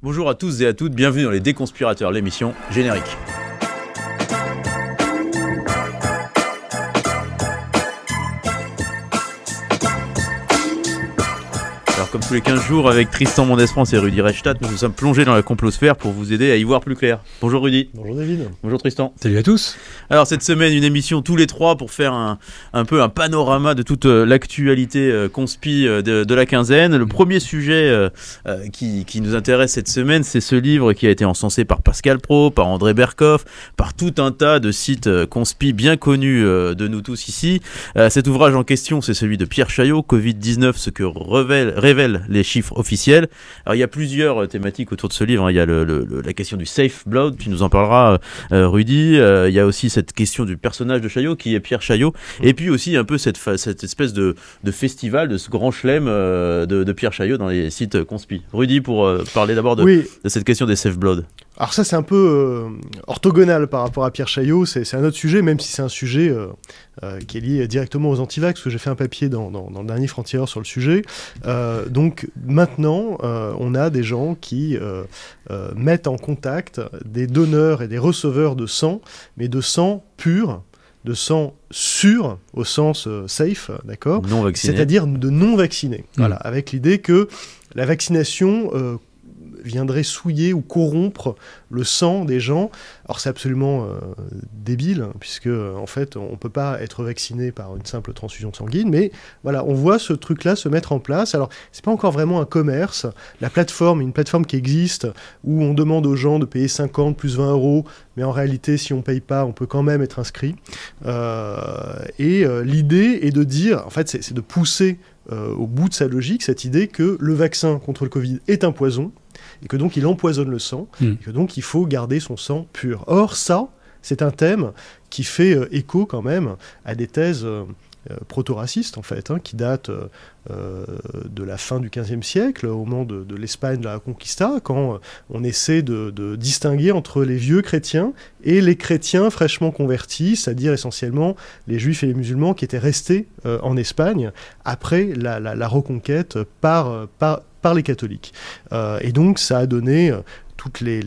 Bonjour à tous et à toutes, bienvenue dans les Déconspirateurs, l'émission générique. Alors comme tous les 15 jours, avec Tristan Mondesprance et Rudy Reichstadt, nous nous sommes plongés dans la complosphère pour vous aider à y voir plus clair. Bonjour Rudy. Bonjour David. Bonjour Tristan. Salut à tous. Alors cette semaine, une émission tous les trois pour faire un peu un panorama de toute l'actualité conspi de la quinzaine. Le premier sujet qui nous intéresse cette semaine, c'est ce livre qui a été encensé par Pascal Praud, par André Berkoff, par tout un tas de sites conspi bien connus de nous tous ici. Cet ouvrage en question, c'est celui de Pierre Chaillot, Covid-19, ce que révèlent les chiffres officiels. Alors il y a plusieurs thématiques autour de ce livre, hein. Il y a la question du safe blood, tu nous en parleras Rudy. Il y a aussi cette question du personnage de Chaillot qui est Pierre Chaillot, et puis aussi un peu cette espèce de festival, de ce grand chelem de Pierre Chaillot dans les sites conspi. Rudy, pour parler d'abord de cette question des safe blood. Alors ça c'est un peu orthogonal par rapport à Pierre Chaillot, c'est un autre sujet, même si c'est un sujet qui est lié directement aux antivax, parce que j'ai fait un papier dans le dernier Frontier sur le sujet. Donc maintenant, on a des gens qui mettent en contact des donneurs et des receveurs de sang, mais de sang pur, de sang sûr, au sens safe, d'accord, non vacciné. C'est-à-dire de non vaccinés. Voilà, avec l'idée que la vaccination viendrait souiller ou corrompre le sang des gens. Alors c'est absolument débile, puisque en fait on ne peut pas être vacciné par une simple transfusion sanguine, mais voilà, on voit ce truc-là se mettre en place. Alors c'est pas encore vraiment un commerce. La plateforme, une plateforme qui existe, où on demande aux gens de payer 50 plus 20 euros, mais en réalité si on ne paye pas, on peut quand même être inscrit. L'idée est de dire, en fait c'est de pousser au bout de sa logique cette idée que le vaccin contre le Covid est un poison, et que donc il empoisonne le sang, et que donc il faut garder son sang pur. Or ça, c'est un thème qui fait écho quand même à des thèses proto-racistes en fait, hein, qui datent de la fin du XVe siècle, au moment de l'Espagne de la Reconquista, quand on essaie de distinguer entre les vieux chrétiens et les chrétiens fraîchement convertis, c'est-à-dire essentiellement les juifs et les musulmans qui étaient restés en Espagne après la reconquête par les catholiques. Et donc ça a donné toutes les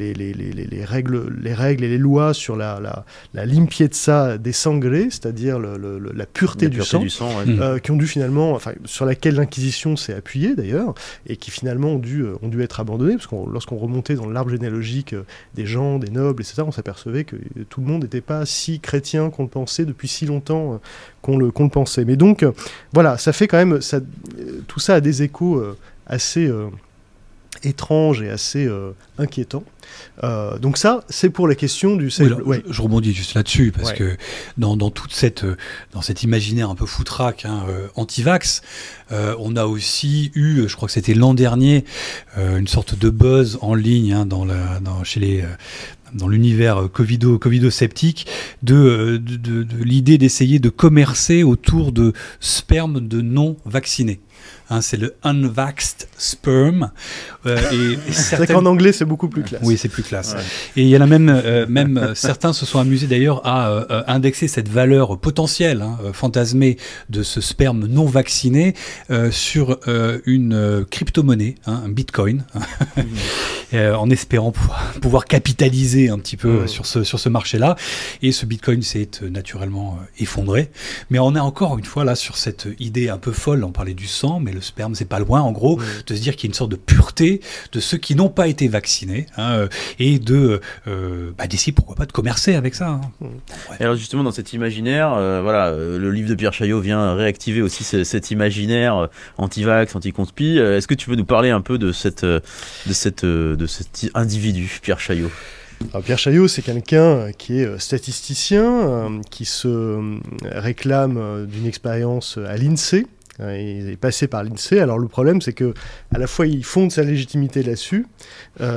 règles et les lois sur la limpieza des sangre, c'est-à-dire la pureté du sang ouais. Qui ont dû finalement, enfin, sur laquelle l'Inquisition s'est appuyée d'ailleurs, et qui finalement ont dû être abandonnées, parce que lorsqu'on remontait dans l'arbre généalogique des gens, des nobles, etc., on s'apercevait que tout le monde n'était pas si chrétien qu'on le pensait depuis si longtemps qu'on le pensait. Mais donc, voilà, ça fait quand même, tout ça a des échos assez étrange et assez inquiétant. Donc ça, c'est pour la question du... Je rebondis juste là-dessus, parce que dans toute dans cet imaginaire un peu foutraque, hein, anti-vax, on a aussi eu, je crois que c'était l'an dernier, une sorte de buzz en ligne, hein, dans l'univers covido-sceptique, de l'idée d'essayer de commercer autour de sperme de non-vaccinés. Hein, c'est le unvaxxed sperm. C'est vrai qu'en anglais, c'est beaucoup plus classe. Oui, c'est plus classe. Ouais. Et il y en a même certains se sont amusés d'ailleurs à indexer cette valeur potentielle, hein, fantasmée de ce sperme non vacciné sur une crypto-monnaie, hein, un bitcoin, en espérant pouvoir capitaliser un petit peu sur ce marché-là. Et ce bitcoin s'est naturellement effondré. Mais on est encore une fois là sur cette idée un peu folle, on parlait du sang, mais le sperme, c'est pas loin, en gros, de se dire qu'il y a une sorte de pureté de ceux qui n'ont pas été vaccinés, hein, et d'essayer, pourquoi pas, de commercer avec ça. Hein. Et alors justement, dans cet imaginaire, le livre de Pierre Chaillot vient réactiver aussi cet imaginaire anti-vax, anti-conspi. Est-ce que tu peux nous parler un peu de cet individu, Pierre Chaillot ? Alors Pierre Chaillot, c'est quelqu'un qui est statisticien, qui se réclame d'une expérience à l'INSEE. Il est passé par l'INSEE. Alors le problème, c'est que à la fois il fonde sa légitimité là-dessus,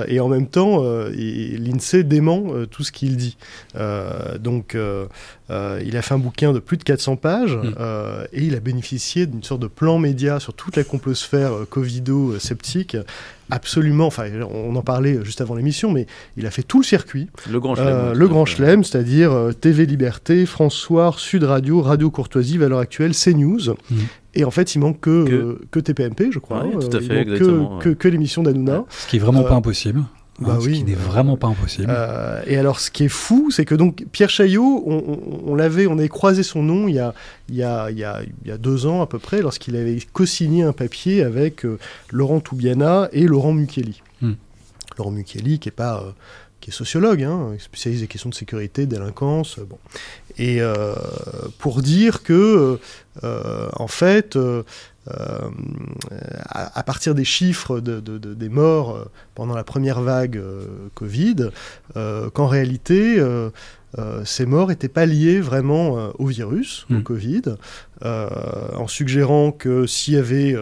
et en même temps l'INSEE dément tout ce qu'il dit. Donc il a fait un bouquin de plus de 400 pages, et il a bénéficié d'une sorte de plan média sur toute la complosphère covido-sceptique. Absolument, enfin on en parlait juste avant l'émission, mais il a fait tout le circuit. Le grand chelem. Le grand chelem, c'est-à-dire TV Liberté, France Soir, Sud Radio, Radio Courtoisie, Valeurs Actuelles, CNews. Et en fait, il manque que TPMP, je crois. Oui, tout à fait, il manque exactement. que l'émission d'Hanouna. Ce qui est vraiment pas impossible. Bah ce qui n'est vraiment pas impossible. Et alors, ce qui est fou, c'est que donc Pierre Chaillot, on avait croisé son nom il y a 2 ans à peu près, lorsqu'il avait co-signé un papier avec Laurent Toubiana et Laurent Mucchielli. Laurent Mucchielli, qui est sociologue, spécialiste des questions de sécurité, délinquance, bon. Et pour dire que, en fait, à partir des chiffres des morts pendant la première vague Covid, qu'en réalité, ces morts n'étaient pas liés vraiment au virus, au Covid, en suggérant que s'il y avait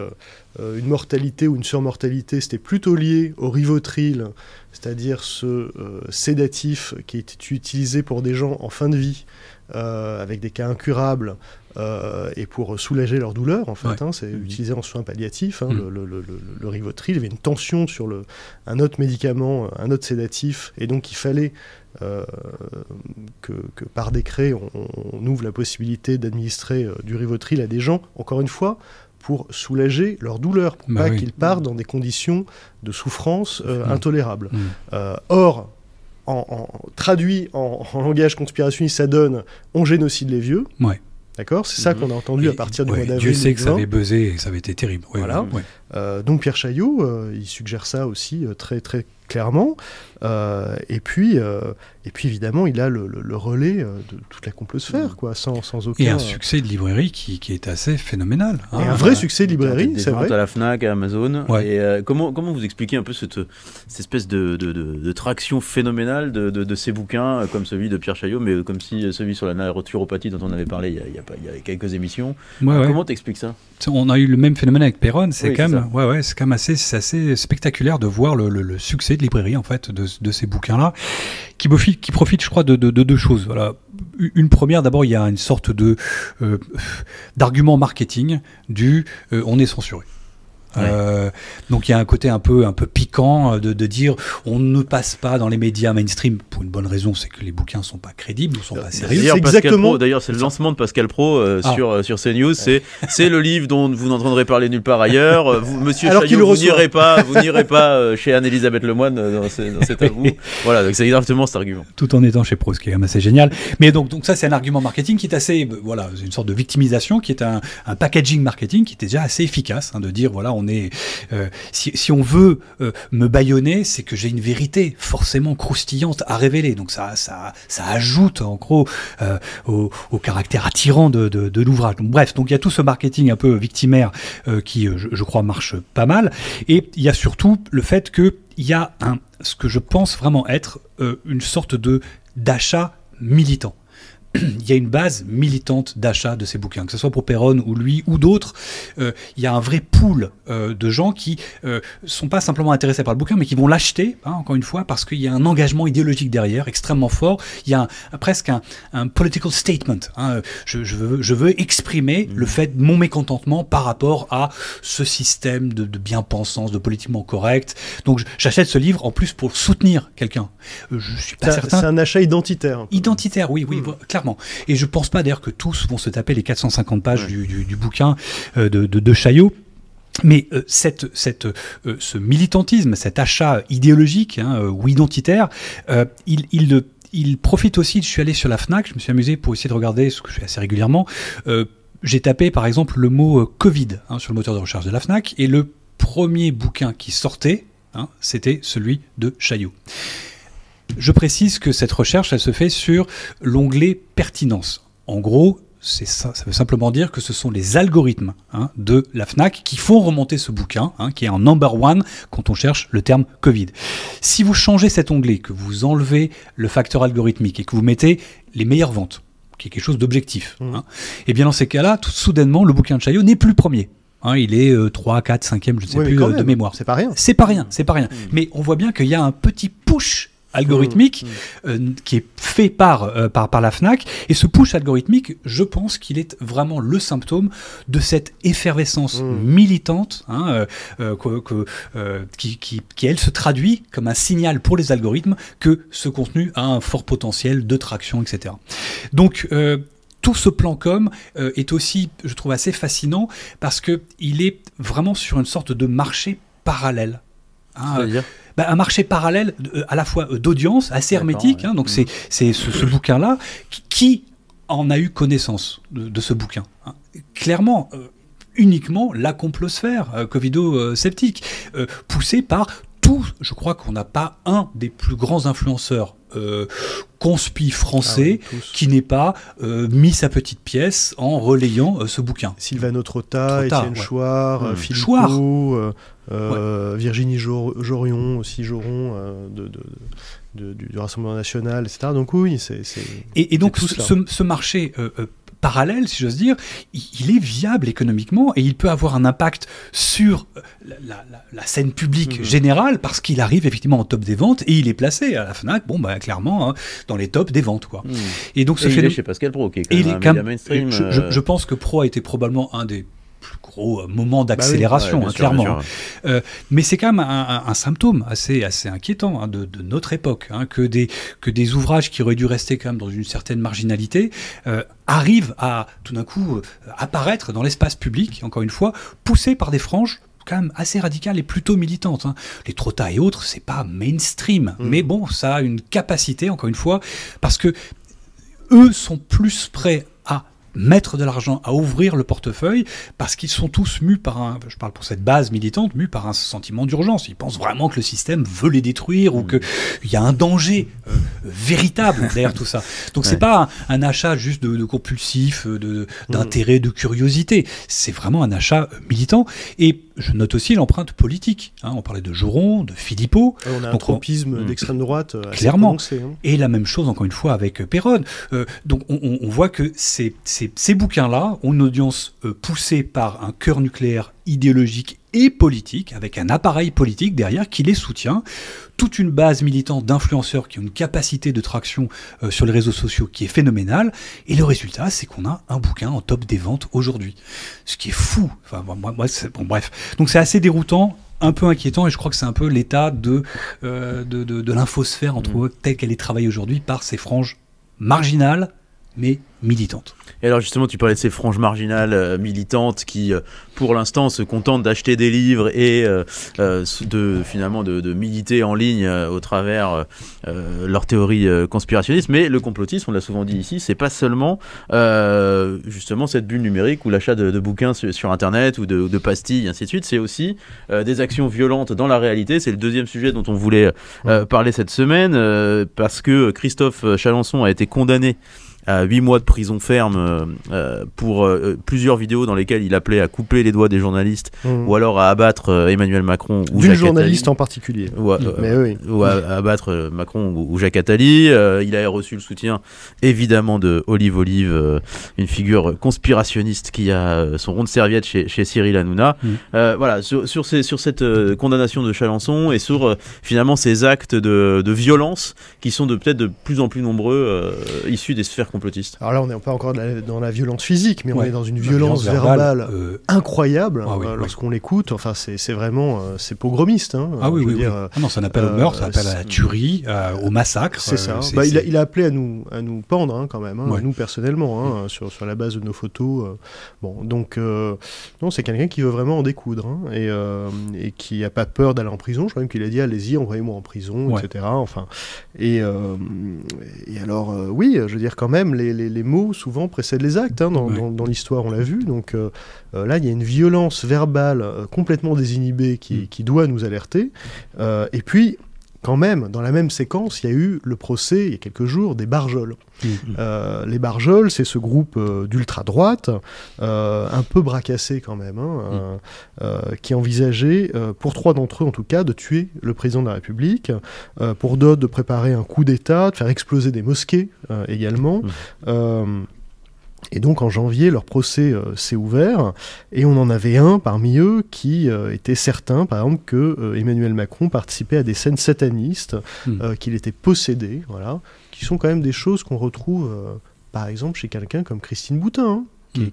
une mortalité ou une surmortalité, c'était plutôt lié au Rivotril, c'est-à-dire ce sédatif qui était utilisé pour des gens en fin de vie, avec des cas incurables, et pour soulager leur douleur, en fait. C'est utilisé en soins palliatifs. Le Rivotril, il y avait une tension sur un autre médicament, un autre sédatif, et donc il fallait que par décret, on ouvre la possibilité d'administrer du Rivotril à des gens, encore une fois, pour soulager leur douleur, pour pas qu'ils partent dans des conditions de souffrance intolérables. Or, traduit en langage conspirationniste, ça donne « on génocide les vieux ». D'accord, c'est ça qu'on a entendu à partir du mois d'avril. Dieu sait que ça avait buzzé et ça avait été terrible. Voilà. Donc Pierre Chaillot, il suggère ça aussi très très clairement. Et puis évidemment, il a le relais de toute la complosphère, quoi, sans aucun... Et un succès de librairie qui est assez phénoménal. Et un vrai succès de librairie, c'est vrai. À la Fnac, à Amazon. Et comment vous expliquez un peu cette espèce de traction phénoménale de ces bouquins, comme celui de Pierre Chaillot, mais comme si celui sur la naturopathie dont on avait parlé il y a quelques émissions. Comment t'expliques ça? On a eu le même phénomène avec Perron. C'est quand même assez spectaculaire de voir le succès de librairie, en fait, de ces bouquins-là, qui profitent, je crois, de 2 choses. Voilà. Une première, d'abord, il y a une sorte d'argument marketing on est censuré. Donc il y a un côté un peu piquant de dire on ne passe pas dans les médias mainstream pour une bonne raison, c'est que les bouquins sont pas crédibles, ne sont pas sérieux. D'ailleurs, c'est le lancement de Pascal Pro sur CNews. C'est le livre dont vous n'entendrez parler nulle part ailleurs. Monsieur Chaillot, vous n'irez pas chez Anne-Elisabeth Lemoine dans cet à vous. Voilà, donc c'est exactement cet argument. Tout en étant chez Pro, ce qui est quand même assez génial. Mais donc ça, c'est un argument marketing qui est assez, une sorte de victimisation, qui est un packaging marketing qui est déjà assez efficace, de dire voilà, on est si on veut me bâillonner, c'est que j'ai une vérité forcément croustillante à révéler. Donc ça ajoute en gros au caractère attirant de l'ouvrage. Donc bref, donc il y a tout ce marketing un peu victimaire qui, je crois, marche pas mal. Et il y a surtout le fait que il y a ce que je pense vraiment être une sorte d'achat militant. Il y a une base militante d'achat de ces bouquins, que ce soit pour Perron ou lui ou d'autres. Il y a un vrai pool de gens qui sont pas simplement intéressés par le bouquin, mais qui vont l'acheter, encore une fois, parce qu'il y a un engagement idéologique derrière extrêmement fort. Il y a presque un political statement. Je veux exprimer le fait de mon mécontentement par rapport à ce système de bien-pensance, de politiquement correct. Donc j'achète ce livre en plus pour soutenir quelqu'un. Je suis pas certain. C'est un achat identitaire. Identitaire, oui, clairement. Et je pense pas d'ailleurs que tous vont se taper les 450 pages du bouquin de Chaillot. Mais ce militantisme, cet achat idéologique ou identitaire, il profite aussi. Je suis allé sur la Fnac, je me suis amusé pour essayer de regarder ce que je fais assez régulièrement. J'ai tapé par exemple le mot Covid sur le moteur de recherche de la Fnac, et le premier bouquin qui sortait, c'était celui de Chaillot. Je précise que cette recherche, elle se fait sur l'onglet pertinence. En gros, ça veut simplement dire que ce sont les algorithmes de la Fnac qui font remonter ce bouquin, qui est en number 1 quand on cherche le terme Covid. Si vous changez cet onglet, que vous enlevez le facteur algorithmique et que vous mettez les meilleures ventes, qui est quelque chose d'objectif, et bien dans ces cas-là, tout soudainement, le bouquin de Chaillot n'est plus premier. Il est 3, 4, 5e, je ne sais plus de mémoire. C'est pas rien. C'est pas rien. Mais on voit bien qu'il y a un petit push algorithmique qui est fait par la Fnac, et ce push algorithmique, je pense qu'il est vraiment le symptôme de cette effervescence militante qui elle se traduit comme un signal pour les algorithmes que ce contenu a un fort potentiel de traction, etc. Donc tout ce plan com est aussi, je trouve, assez fascinant parce qu'il est vraiment sur une sorte de marché parallèle. C'est-à-dire un marché parallèle à la fois d'audience, assez hermétique. Donc c'est ce bouquin-là qui en a eu connaissance de ce bouquin. Clairement, uniquement la complosphère covido-sceptique, poussée par tout. Je crois qu'on n'a pas un des plus grands influenceurs conspi français qui n'ait pas mis sa petite pièce en relayant ce bouquin. Sylvano Trotta, Étienne Chouard, Philippe Pau, Virginie Jorion, aussi Joron du Rassemblement National, etc. Donc oui, et donc ce marché parallèle, si j'ose dire, il est viable économiquement et il peut avoir un impact sur la scène publique générale parce qu'il arrive effectivement en top des ventes et il est placé à la Fnac, clairement, dans les tops des ventes, quoi. Et donc il est chez Pascal Praud, qui est quand même un média mainstream. Je pense que Praud a été probablement un des plus gros moment d'accélération, clairement. Mais c'est quand même un symptôme assez inquiétant de notre époque, que des ouvrages qui auraient dû rester quand même dans une certaine marginalité arrivent à tout d'un coup apparaître dans l'espace public, encore une fois, poussés par des franges quand même assez radicales et plutôt militantes. Les Trotta et autres, c'est pas mainstream, mais bon, ça a une capacité, encore une fois, parce que eux sont plus prêts à mettre de l'argent, à ouvrir le portefeuille, parce qu'ils sont tous mus par je parle pour cette base militante, mus par un sentiment d'urgence. Ils pensent vraiment que le système veut les détruire ou qu'il y a un danger véritable derrière tout ça. Donc c'est pas un achat juste de compulsif, d'intérêt, de curiosité. C'est vraiment un achat militant. Et je note aussi l'empreinte politique. On parlait de Joron, de Philippot. On a un tropisme d'extrême droite assez clairement prononcé. Et la même chose, encore une fois, avec Péronne. Donc on voit que ces bouquins-là ont une audience poussée par un cœur nucléaire idéologique et politique, avec un appareil politique derrière qui les soutient, toute une base militante d'influenceurs qui ont une capacité de traction sur les réseaux sociaux qui est phénoménale, et le résultat, c'est qu'on a un bouquin en top des ventes aujourd'hui. Ce qui est fou. Enfin, bref. Donc c'est assez déroutant, un peu inquiétant, et je crois que c'est un peu l'état de l'infosphère, telle qu'elle est travaillée aujourd'hui par ces franges marginales, mais militantes. Et alors justement, tu parlais de ces franges marginales militantes qui, pour l'instant, se contentent d'acheter des livres et finalement de militer en ligne au travers leur théorie conspirationniste. Mais le complotisme, on l'a souvent dit ici, c'est pas seulement justement cette bulle numérique ou l'achat de bouquins sur Internet ou de pastilles, ainsi de suite. C'est aussi des actions violentes dans la réalité. C'est le deuxième sujet dont on voulait parler cette semaine, parce que Christophe Chalençon a été condamné à 8 mois de prison ferme pour plusieurs vidéos dans lesquelles il appelait à couper les doigts des journalistes ou alors à abattre Emmanuel Macron ou Jacques journaliste Attali, en particulier. Ou à abattre Macron ou Jacques Attali. Il a reçu le soutien évidemment de Olive, une figure conspirationniste qui a son rond de serviette chez Cyril Hanouna. Voilà, sur cette condamnation de Chalençon et sur finalement ces actes de violence qui sont peut-être de plus en plus nombreux issus des sphères complotistes. Alors là, on n'est pas encore dans la violence physique, mais on est dans une violence verbale incroyable lorsqu'on l'écoute. Enfin, c'est vraiment c'est pogromiste. Non, ça n'appelle au meurtre, ça appelle à la tuerie, au massacre. C'est ça. Il a appelé à nous pendre quand même, à nous personnellement, sur la base de nos photos. Donc non, c'est quelqu'un qui veut vraiment en découdre et qui n'a pas peur d'aller en prison. Je crois même qu'il a dit allez-y, envoyez-moi en prison, etc. Enfin, et alors oui, je veux dire quand même. Les mots souvent précèdent les actes dans l'histoire, on l'a vu. Donc là, il y a une violence verbale complètement désinhibée qui doit nous alerter. Et puis, quand même, dans la même séquence, il y a eu le procès, il y a quelques jours, des Barjols. Les Barjols, c'est ce groupe d'ultra-droite, un peu bracassé quand même, qui envisageait, pour 3 d'entre eux en tout cas, de tuer le président de la République, pour d'autres de préparer un coup d'État, de faire exploser des mosquées également. Et donc en janvier, leur procès s'est ouvert, et on en avait un parmi eux qui était certain, par exemple, que Emmanuel Macron participait à des scènes satanistes, qu'il était possédé, voilà, qui sont quand même des choses qu'on retrouve, par exemple, chez quelqu'un comme Christine Boutin,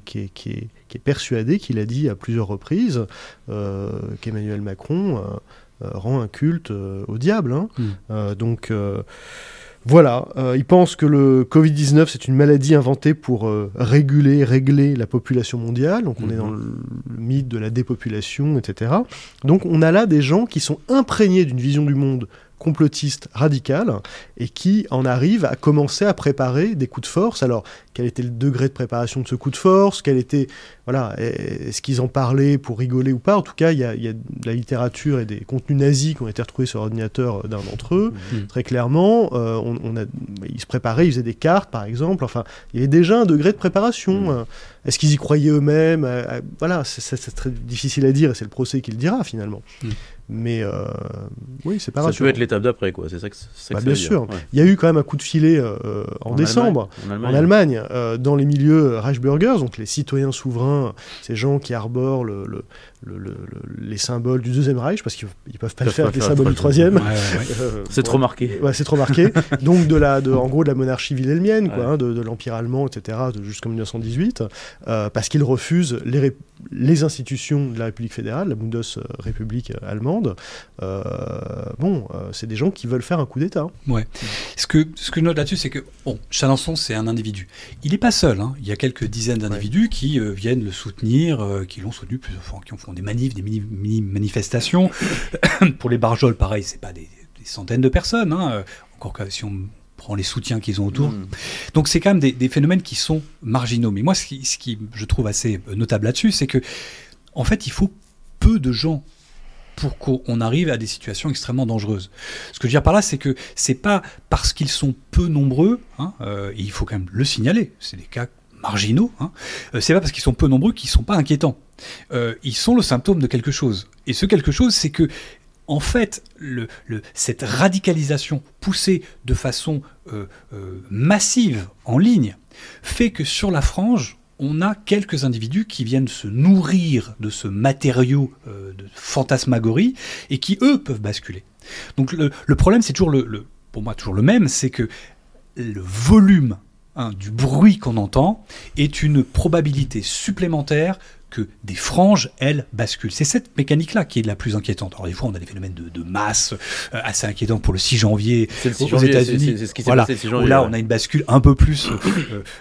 qui est persuadé, qu'il a dit à plusieurs reprises, qu'Emmanuel Macron rend un culte au diable. Donc Voilà, ils pensent que le Covid-19 c'est une maladie inventée pour régler la population mondiale, donc on est dans le mythe de la dépopulation, etc. Donc on a là des gens qui sont imprégnés d'une vision du monde complotiste radicale et qui en arrivent à commencer à préparer des coups de force. Alors, quel était le degré de préparation de ce coup de force? Quel était, voilà, est-ce qu'ils en parlaient pour rigoler ou pas? En tout cas, il y a de la littérature et des contenus nazis qui ont été retrouvés sur l'ordinateur d'un d'entre eux. Très clairement, ils se préparaient, ils faisaient des cartes, par exemple. Enfin, il y avait déjà un degré de préparation. Est-ce qu'ils y croyaient eux-mêmes? Voilà, c'est très difficile à dire et c'est le procès qui le dira, finalement. Mais oui, c'est pas rassurant. Ça peut être l'étape d'après, quoi. C'est ça que ça bien veut sûr. dire. Ouais. Il y a eu quand même un coup de filet en décembre, en Allemagne, dans les milieux Reichsbürgers, donc les citoyens souverains, ces gens qui arborent les symboles du Deuxième Reich, parce qu'ils ne peuvent pas le faire avec les symboles du Troisième. C'est trop marqué. Ouais, c'est trop marqué. Donc, en gros, de la monarchie wilhelmienne, quoi, de l'Empire allemand, etc., jusqu'en 1918, parce qu'ils refusent les institutions de la République fédérale, la Bundesrepublik allemande. C'est des gens qui veulent faire un coup d'État. Ouais. Ce que je note là-dessus, c'est que Chalencon, c'est un individu. Il n'est pas seul. Hein. Il y a quelques dizaines d'individus qui viennent le soutenir, qui l'ont soutenu plusieurs fois, qui font des manifs, des mini-manifestations. Pour les Barjols, pareil, c'est pas des centaines de personnes. Hein. Encore que si on prend les soutiens qu'ils ont autour. Donc c'est quand même des phénomènes qui sont marginaux. Mais moi, ce qui je trouve assez notable là-dessus, c'est que en fait, il faut peu de gens pour qu'on arrive à des situations extrêmement dangereuses. Ce que je veux dire par là, c'est que c'est pas parce qu'ils sont peu nombreux, hein, et il faut quand même le signaler, c'est des cas marginaux, hein, c'est pas parce qu'ils sont peu nombreux qu'ils sont pas inquiétants. Ils sont le symptôme de quelque chose. Et ce quelque chose, c'est que en fait, cette radicalisation poussée de façon massive en ligne fait que sur la frange, on a quelques individus qui viennent se nourrir de ce matériau de fantasmagorie et qui, eux, peuvent basculer. Donc le problème, c'est toujours pour moi toujours le même, c'est que le volume du bruit qu'on entend est une probabilité supplémentaire que des franges, elles, basculent. C'est cette mécanique-là qui est la plus inquiétante. Alors des fois, on a des phénomènes de masse assez inquiétants pour le 6 janvier aux États-Unis. C'est ce qui s'est passé le 6 janvier. Où là, on a une bascule un peu plus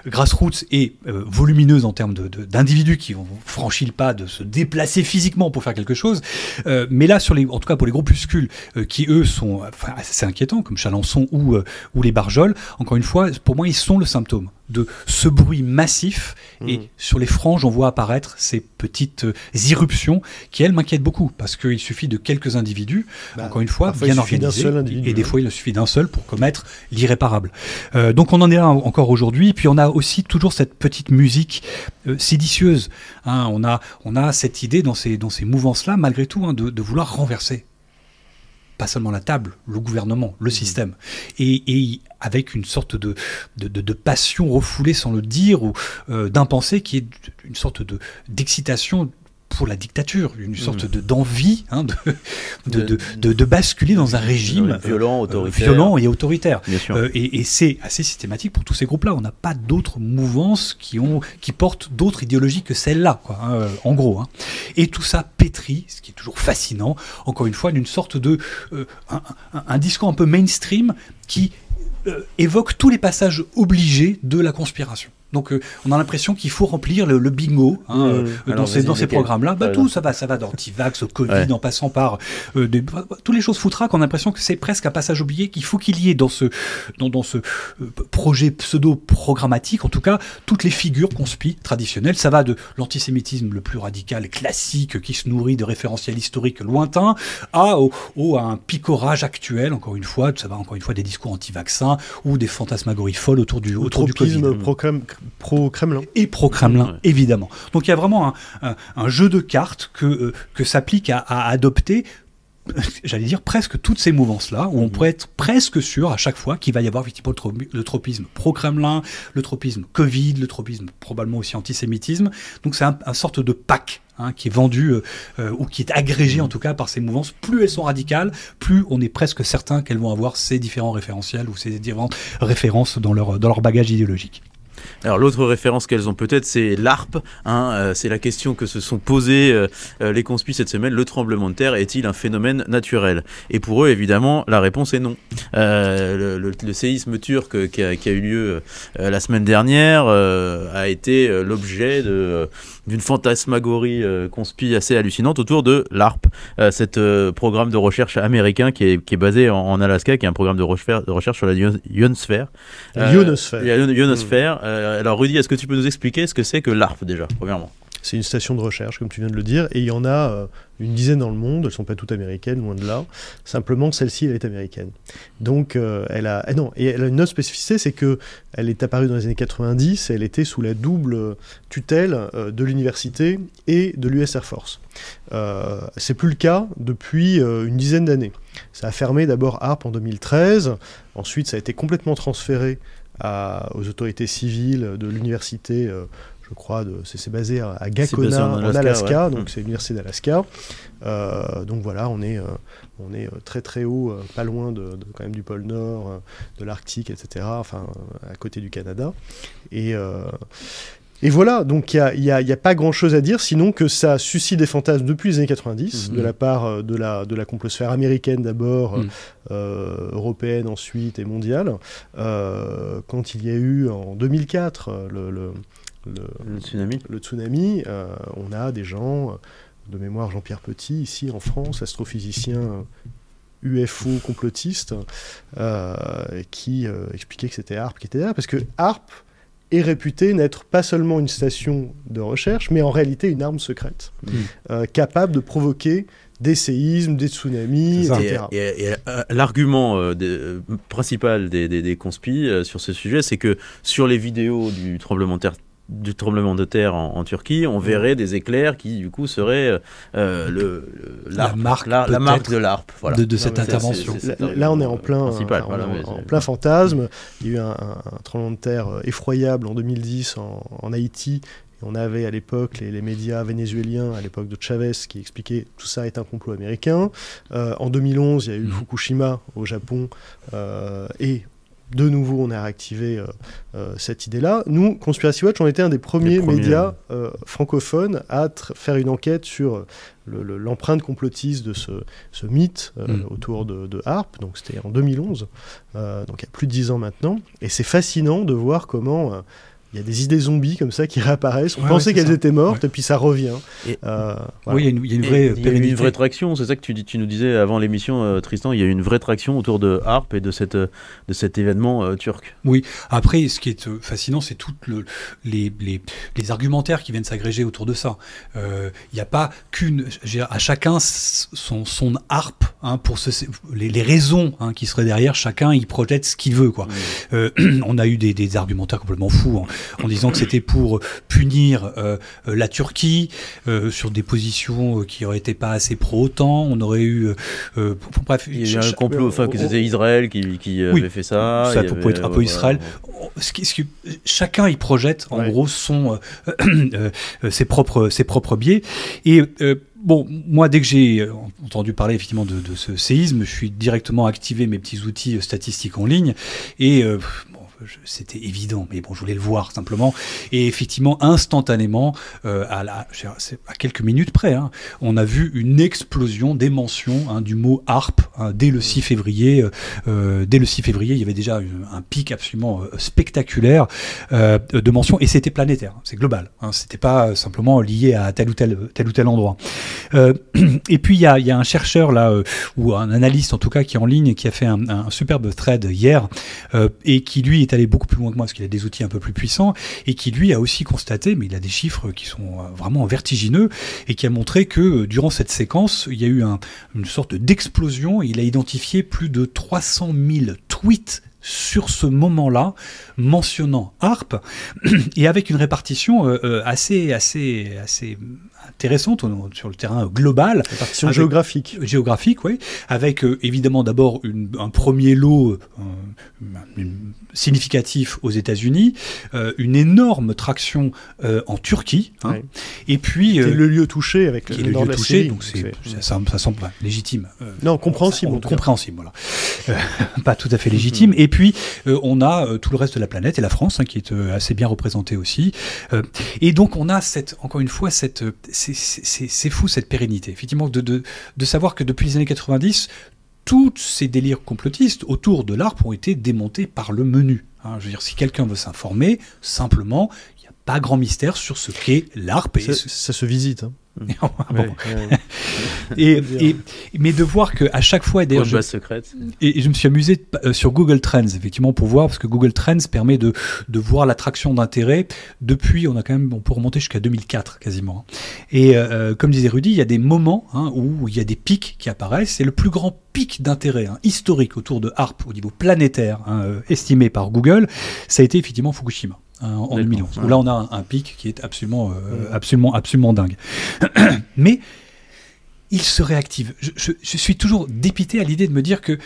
grassroots et volumineuse en termes d'individus qui ont franchi le pas de se déplacer physiquement pour faire quelque chose. Mais là, en tout cas pour les groupuscules qui, eux, sont assez inquiétants, comme Chalencon ou les Barjols, encore une fois, pour moi, ils sont le symptôme de ce bruit massif. Et sur les franges, on voit apparaître ces petites irruptions qui, elles, m'inquiètent beaucoup, parce qu'il suffit de quelques individus, encore une fois, bien organisés, et des fois il suffit d'un seul pour commettre l'irréparable. Donc on en est là encore aujourd'hui, puis on a aussi toujours cette petite musique séditieuse. Hein, on a cette idée dans ces mouvances-là, malgré tout, hein, de vouloir renverser pas seulement la table, le gouvernement, le système, et avec une sorte de passion refoulée sans le dire, ou d'impensé qui est une sorte d'excitation pour la dictature, une sorte d'envie, hein, de basculer dans un régime violent et autoritaire. Et c'est assez systématique pour tous ces groupes-là. On n'a pas d'autres mouvances qui portent d'autres idéologies que celle-là, quoi, hein, en gros. Hein. Et tout ça pétrit, ce qui est toujours fascinant, encore une fois, d'une sorte un discours un peu mainstream qui évoque tous les passages obligés de la conspiration. Donc on a l'impression qu'il faut remplir le bingo dans ces programmes-là. Tout ça va d'antivax au Covid, en passant par toutes les choses foutraques. On a l'impression que c'est presque un passage oublié, qu'il faut qu'il y ait dans ce projet pseudo-programmatique, en tout cas, toutes les figures conspi traditionnelles. Ça va de l'antisémitisme le plus radical, classique, qui se nourrit de référentiels historiques lointains, à un picorage actuel, encore une fois. Ça va encore une fois des discours anti-vaccins ou des fantasmagories folles autour du Covid. Pro-Kremlin. Et pro-Kremlin, évidemment. Donc il y a vraiment un jeu de cartes que s'applique à adopter, j'allais dire, presque toutes ces mouvances-là, où on pourrait être presque sûr à chaque fois qu'il va y avoir effectivement le tropisme pro-Kremlin, le tropisme Covid, le tropisme probablement aussi antisémitisme. Donc c'est un sorte de pack, hein, qui est vendu ou qui est agrégé en tout cas par ces mouvances. Plus elles sont radicales, plus on est presque certain qu'elles vont avoir ces différents référentiels ou ces différentes références dans leur bagage idéologique. Alors l'autre référence qu'elles ont peut-être, c'est l'ARP, hein, c'est la question que se sont posées les conspis cette semaine. Le tremblement de terre est-il un phénomène naturel? Et pour eux, évidemment, la réponse est non. le séisme turc qui a eu lieu la semaine dernière a été l'objet d'une fantasmagorie conspi assez hallucinante autour de l'ARP, cet programme de recherche américain qui est basé en Alaska, qui est un programme de recherche sur la ionosphère. Ionosphère. Alors Rudy, est-ce que tu peux nous expliquer ce que c'est que l'ARP déjà, premièrement? C'est une station de recherche, comme tu viens de le dire, et il y en a une dizaine dans le monde. Elles ne sont pas toutes américaines, loin de là. Simplement, celle-ci, elle est américaine. Donc, elle a une autre spécificité, c'est qu'elle est apparue dans les années 90, et elle était sous la double tutelle de l'université et de l'US Air Force. C'est plus le cas depuis une dizaine d'années. Ça a fermé d'abord ARP en 2013, ensuite ça a été complètement transféré aux autorités civiles de l'université. Je crois, c'est basé à Gakona, en Alaska, donc c'est l'université d'Alaska. Donc voilà, on est très très haut, pas loin quand même du pôle Nord, de l'Arctique, etc., enfin, à côté du Canada. Et voilà, donc il n'y a pas grand-chose à dire, sinon que ça suscite des fantasmes depuis les années 90, de la part de la complosphère américaine d'abord, européenne ensuite et mondiale. Quand il y a eu en 2004 le tsunami, on a des gens, de mémoire Jean-Pierre Petit, ici en France, astrophysicien UFO complotiste, qui expliquait que c'était ARP qui était là, parce que ARP est réputé n'être pas seulement une station de recherche, mais en réalité une arme secrète, capable de provoquer des séismes, des tsunamis, etc. Et l'argument principal des conspis sur ce sujet, c'est que sur les vidéos du tremblement de terre en Turquie, on verrait des éclairs qui du coup seraient la marque de l'ARP, voilà. de cette intervention. Là on est en plein fantasme. Il y a eu un tremblement de terre effroyable en 2010 en Haïti. On avait à l'époque les médias vénézuéliens, à l'époque de Chavez, qui expliquaient tout ça est un complot américain. En 2011, il y a eu Fukushima au Japon, et de nouveau, on a réactivé cette idée-là. Nous, Conspiracy Watch, on était un des premiers médias francophones à faire une enquête sur l'empreinte complotiste de ce mythe autour de ARP. Donc c'était en 2011, donc il y a plus de 10 ans maintenant. Et c'est fascinant de voir comment il y a des idées zombies comme ça qui réapparaissent. On pensait qu'elles étaient mortes et puis ça revient. Voilà. Oui, il y a une vraie pérennité. Une vraie traction, c'est ça que tu nous disais avant l'émission, Tristan, il y a une vraie traction autour de ARP et de cet événement turc. Oui, après, ce qui est fascinant, c'est tous les argumentaires qui viennent s'agréger autour de ça. Il n'y a pas à chacun son ARP, pour les raisons qui seraient derrière, chacun il projette ce qu'il veut, quoi. On a eu des argumentaires complètement fous, en disant que c'était pour punir la Turquie sur des positions qui n'auraient été pas assez pro-OTAN. On aurait eu... bref, il y a un complot, que c'était Israël qui avait fait ça. Ça peut être un peu Israël. Chacun y projette, en gros, ses propres biais. Et... bon, moi, dès que j'ai entendu parler effectivement de ce séisme, je suis directement activé mes petits outils statistiques en ligne et c'était évident, mais bon, je voulais le voir simplement. Et effectivement, instantanément, à quelques minutes près, on a vu une explosion des mentions du mot ARP dès le 6 février. Dès le 6 février, il y avait déjà un pic absolument spectaculaire de mentions, et c'était planétaire, c'est global. C'était pas simplement lié à tel ou tel endroit. Et puis il y a un chercheur là, ou un analyste en tout cas, qui est en ligne, qui a fait un superbe thread hier, et qui lui est allé beaucoup plus loin que moi, parce qu'il a des outils un peu plus puissants, et qui lui a aussi constaté, mais il a des chiffres qui sont vraiment vertigineux, et qui a montré que durant cette séquence, il y a eu une sorte d'explosion. Il a identifié plus de 300 000 tweets sur ce moment-là, mentionnant ARP, et avec une répartition assez intéressante sur le terrain global. Répartition géographique. Géographique, oui. Avec évidemment d'abord un premier lot significatif aux États-Unis, une énorme traction en Turquie, et puis... c'est le lieu touché avec le nord de la Syrie. Donc ça semble légitime. Non, compréhensible. Compréhensible, voilà. Pas tout à fait légitime. Et puis, on a tout le reste de la planète, et la France, qui est assez bien représentée aussi. Et donc, on a encore une fois, c'est fou, cette pérennité. Effectivement, de savoir que depuis les années 90, tous ces délires complotistes autour de l'ARP ont été démontés par le menu. Je veux dire, si quelqu'un veut s'informer, simplement, il n'y a pas grand mystère sur ce qu'est l'ARP. Ça se visite. Hein. Mais de voir qu'à chaque fois, d'ailleurs, base secrète. Et je me suis amusé sur Google Trends, effectivement, pour voir, parce que Google Trends permet de voir l'attraction d'intérêt depuis, on peut remonter jusqu'à 2004 quasiment. Et comme disait Rudy, il y a des moments où il y a des pics qui apparaissent, et le plus grand pic d'intérêt historique autour de ARP au niveau planétaire, estimé par Google, ça a été effectivement Fukushima. En 2011, où là on a un pic qui est absolument dingue. Mais il se réactive. Je suis toujours dépité à l'idée de me dire que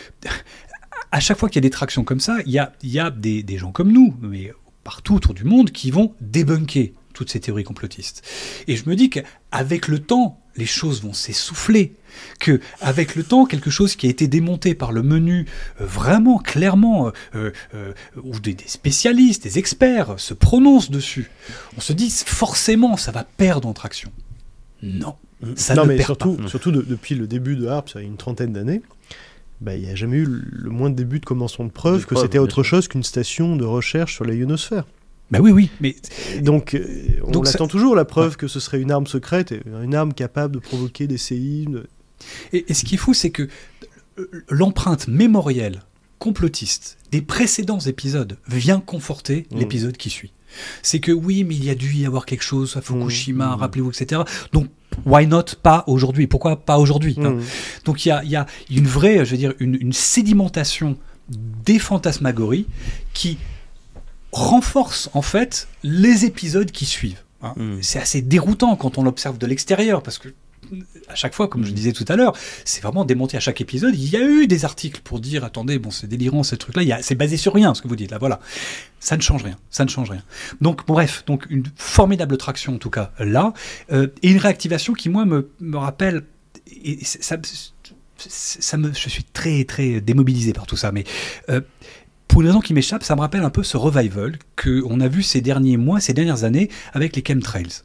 à chaque fois qu'il y a des tractions comme ça, il y a des gens comme nous, mais partout autour du monde, qui vont débunker toutes ces théories complotistes. Et je me dis qu'avec le temps, les choses vont s'essouffler, qu'avec le temps, quelque chose qui a été démonté par le menu vraiment clairement, où des spécialistes, des experts se prononcent dessus, on se dit forcément ça va perdre en traction. Non, ça ne perd pas. Surtout depuis le début de ARP, ça y a une trentaine d'années, il n'y a jamais eu le moindre début de commencement de preuve que c'était autre chose qu'une station de recherche sur la ionosphère. Oui, mais... Donc on attend toujours la preuve que ce serait une arme secrète, une arme capable de provoquer des séismes. Et ce qui est fou, c'est que l'empreinte mémorielle complotiste des précédents épisodes vient conforter l'épisode qui suit. C'est que oui, mais il y a dû y avoir quelque chose à Fukushima, rappelez-vous, etc. Donc, why not pas aujourd'hui? Pourquoi pas aujourd'hui? Donc, il y a une vraie, je veux dire, une sédimentation des fantasmagories qui renforce en fait les épisodes qui suivent. C'est assez déroutant quand on l'observe de l'extérieur, parce que à chaque fois, comme je disais tout à l'heure, c'est vraiment démonté à chaque épisode. Il y a eu des articles pour dire, attendez, c'est délirant ce truc-là, c'est basé sur rien ce que vous dites là, voilà. Ça ne change rien. Donc bref, une formidable traction en tout cas là, et une réactivation qui moi me rappelle, et je suis très très démobilisé par tout ça, mais pour une raison qui m'échappe, ça me rappelle un peu ce revival qu'on a vu ces derniers mois, ces dernières années avec les chemtrails.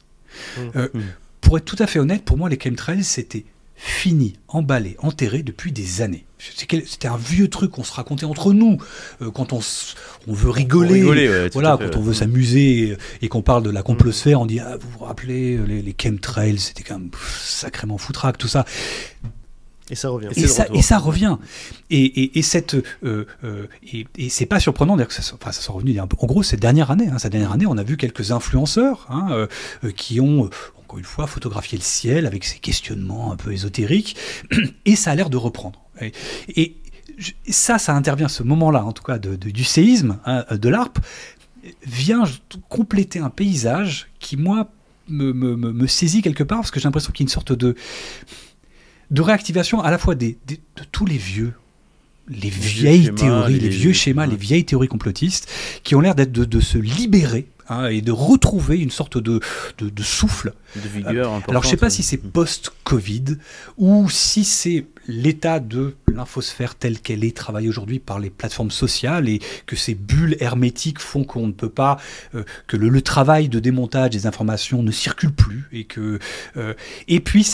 Pour être tout à fait honnête, pour moi, les chemtrails, c'était fini, emballé, enterré depuis des années. C'était un vieux truc qu'on se racontait entre nous quand on veut rigoler, quand on veut s'amuser et qu'on parle de la complosphère, on dit vous vous rappelez les chemtrails, c'était quand même sacrément foutraque, tout ça. Et ça revient. Et ça revient. Et c'est pas surprenant d'ailleurs que ça soit revenu. En gros, cette dernière année, on a vu quelques influenceurs qui ont encore une fois photographié le ciel avec ces questionnements un peu ésotériques, et ça a l'air de reprendre. Et ça intervient, ce moment-là, en tout cas, du séisme de l'ARP, vient compléter un paysage qui, moi, me saisit quelque part, parce que j'ai l'impression qu'il y a une sorte de réactivation à la fois de tous les vieilles théories, les vieux schémas, les vieilles théories complotistes, qui ont l'air de se libérer et de retrouver une sorte de souffle. De vigueur importante. Alors je ne sais pas si c'est post-Covid ou si c'est l'état de l'infosphère telle qu'elle est travaillée aujourd'hui par les plateformes sociales, et que ces bulles hermétiques font qu'on ne peut pas, que le travail de démontage des informations ne circule plus, et puis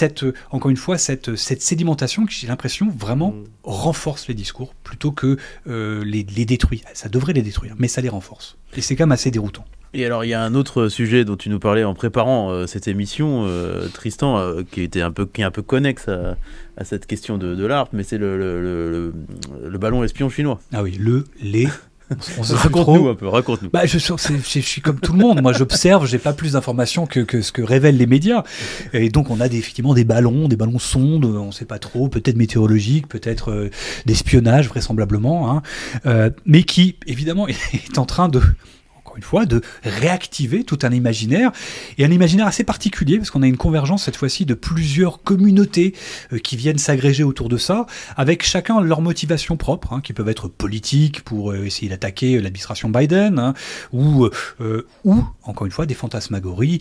encore une fois cette sédimentation qui, j'ai l'impression, vraiment renforce les discours plutôt que les détruit. Ça devrait les détruire, mais ça les renforce. Et c'est quand même assez déroutant. Et alors, il y a un autre sujet dont tu nous parlais en préparant cette émission, Tristan, qui est un peu connexe à cette question de l'ARP, mais c'est le ballon espion chinois. Ah oui, raconte-nous un peu, raconte-nous. Je suis comme tout le monde, moi j'observe, j'ai pas plus d'informations que ce que révèlent les médias, et donc on a effectivement des ballons sondes, on sait pas trop, peut-être météorologiques, peut-être d'espionnage vraisemblablement, mais qui évidemment est en train une fois, de réactiver tout un imaginaire, et un imaginaire assez particulier, parce qu'on a une convergence cette fois-ci de plusieurs communautés qui viennent s'agréger autour de ça, avec chacun leur motivation propre, qui peuvent être politiques pour essayer d'attaquer l'administration Biden, ou encore une fois des fantasmagories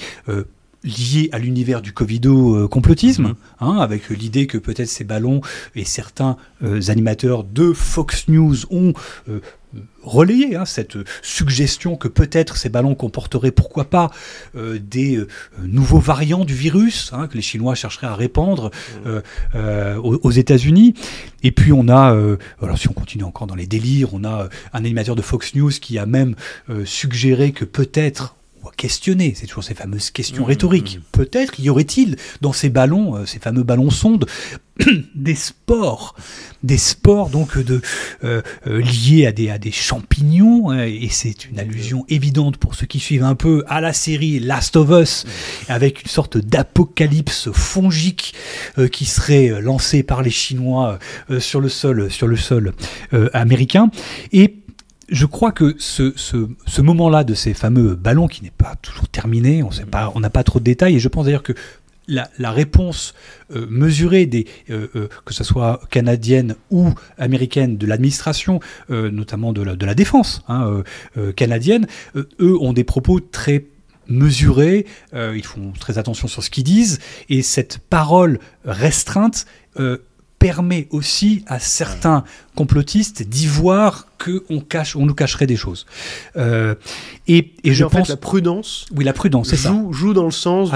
lié à l'univers du covido-complotisme, avec l'idée que peut-être ces ballons et certains animateurs de Fox News ont relayé cette suggestion que peut-être ces ballons comporteraient, pourquoi pas, des nouveaux variants du virus, que les Chinois chercheraient à répandre aux États-Unis. Et puis on a, alors si on continue encore dans les délires, on a un animateur de Fox News qui a même suggéré que peut-être, ou questionner, c'est toujours ces fameuses questions rhétoriques, peut-être y aurait-il dans ces ballons, ces fameux ballons sondes, des spores donc liés à des champignons, et c'est une allusion évidente pour ceux qui suivent un peu à la série Last of Us, avec une sorte d'apocalypse fongique qui serait lancée par les Chinois sur le sol américain. Et je crois que ce moment-là de ces fameux ballons, qui n'est pas toujours terminé, on n'a pas trop de détails, et je pense d'ailleurs que la réponse mesurée que ce soit canadienne ou américaine de l'administration, notamment de la défense canadienne, eux ont des propos très mesurés, ils font très attention sur ce qu'ils disent, et cette parole restreinte permet aussi à certains complotistes d'y voir qu'on nous cacherait des choses. Et je pense... la prudence, la prudence, joue dans le sens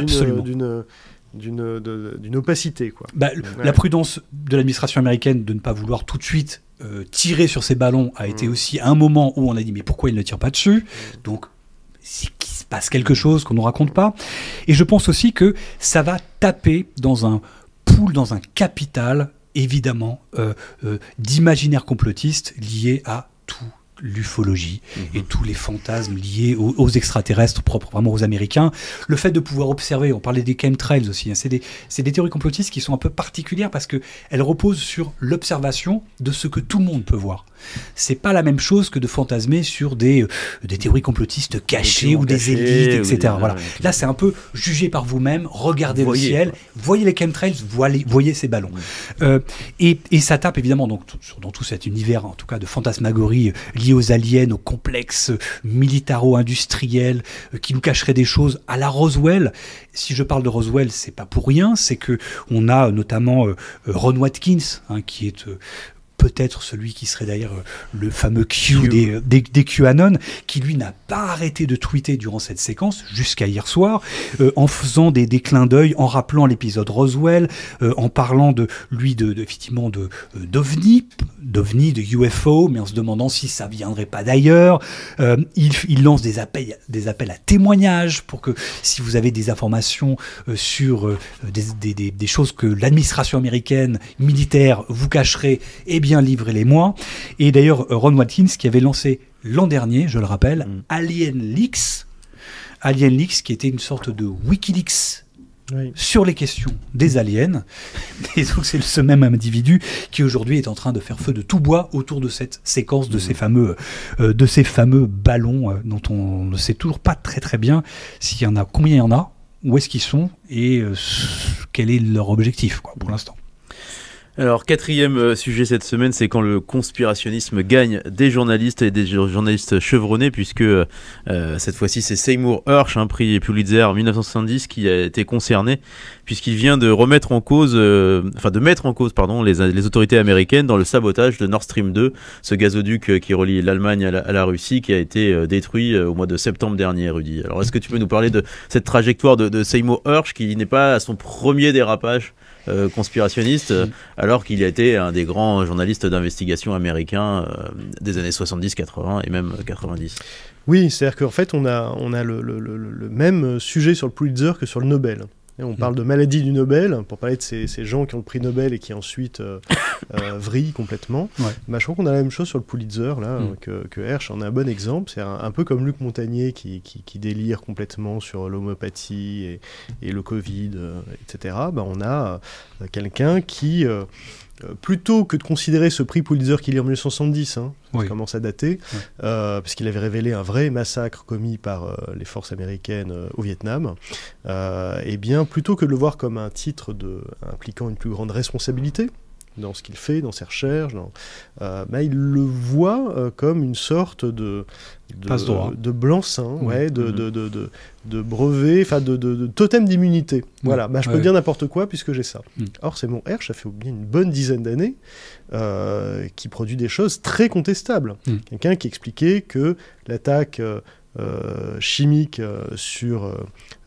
d'une opacité, quoi. La prudence de l'administration américaine de ne pas vouloir tout de suite tirer sur ces ballons a été aussi un moment où on a dit mais pourquoi ils ne tirent pas dessus, donc c'est qu'il se passe quelque chose qu'on ne nous raconte pas. Et je pense aussi que ça va taper dans un pool, dans un capital évidemment d'imaginaire complotiste lié à tout l'ufologie et tous les fantasmes liés aux extraterrestres, propres vraiment aux Américains. Le fait de pouvoir observer, on parlait des chemtrails aussi, c'est des théories complotistes qui sont un peu particulières parce qu'elles reposent sur l'observation de ce que tout le monde peut voir. C'est pas la même chose que de fantasmer sur des théories complotistes cachées ou des élites, etc. Voilà. Là, c'est un peu jugé par vous-même, regardez le ciel, voyez les chemtrails, voyez ces ballons. Et ça tape évidemment dans tout cet univers, en tout cas de fantasmagorie lié aux aliens, aux complexes militaro-industriels qui nous cacheraient des choses à la Roswell. Si je parle de Roswell, c'est pas pour rien, c'est que on a notamment Ron Watkins, qui est peut-être celui qui serait d'ailleurs le fameux Q des QAnon, qui lui n'a pas arrêté de tweeter durant cette séquence, jusqu'à hier soir, en faisant des clins d'œil, en rappelant l'épisode Roswell, en parlant effectivement d'OVNI, de UFO, mais en se demandant si ça viendrait pas d'ailleurs. Il lance des appels à témoignages pour que si vous avez des informations sur des choses que l'administration américaine militaire vous cacherait, eh bien livrez-les-moi. Et d'ailleurs Ron Watkins qui avait lancé l'an dernier, je le rappelle, Alien Leaks, qui était une sorte de Wikileaks sur les questions des aliens. Et donc c'est ce même individu qui aujourd'hui est en train de faire feu de tout bois autour de cette séquence de ces fameux ballons dont on ne sait toujours pas très très bien s'il y en a, combien il y en a, où est-ce qu'ils sont et quel est leur objectif pour l'instant. Alors, quatrième sujet cette semaine, c'est quand le conspirationnisme gagne des journalistes et des journalistes chevronnés, puisque cette fois-ci c'est Seymour Hersh, prix Pulitzer en 1970, qui a été concerné, puisqu'il vient de mettre en cause les autorités américaines dans le sabotage de Nord Stream 2, ce gazoduc qui relie l'Allemagne à la Russie, qui a été détruit au mois de septembre dernier, Rudy. Alors, est-ce que tu peux nous parler de cette trajectoire de Seymour Hersh, qui n'est pas à son premier dérapage conspirationniste, alors qu'il a été un des grands journalistes d'investigation américains des années 70, 80 et même 90. Oui, c'est-à-dire qu'en fait, on a le même sujet sur le Pulitzer que sur le Nobel. Et on parle de maladie du Nobel, pour parler de ces gens qui ont le prix Nobel et qui ensuite vrillent complètement. Ouais. Bah, je crois qu'on a la même chose sur le Pulitzer, là, que Hersh en est un bon exemple. C'est un peu comme Luc Montagnier qui délire complètement sur l'homéopathie et le Covid, etc. Bah, on a quelqu'un qui... plutôt que de considérer ce prix Pulitzer qu'il y a en 1970, ça commence à dater, parce qu'il avait révélé un vrai massacre commis par les forces américaines au Vietnam, et bien plutôt que de le voir comme un titre impliquant une plus grande responsabilité, dans ce qu'il fait, dans ses recherches, il le voit comme une sorte de blanc-seing, de brevet, enfin de totem d'immunité. Voilà, je peux dire n'importe quoi puisque j'ai ça. Or, Seymour Hersh, ça fait bien une bonne dizaine d'années, qui produit des choses très contestables. Quelqu'un qui expliquait que l'attaque chimique sur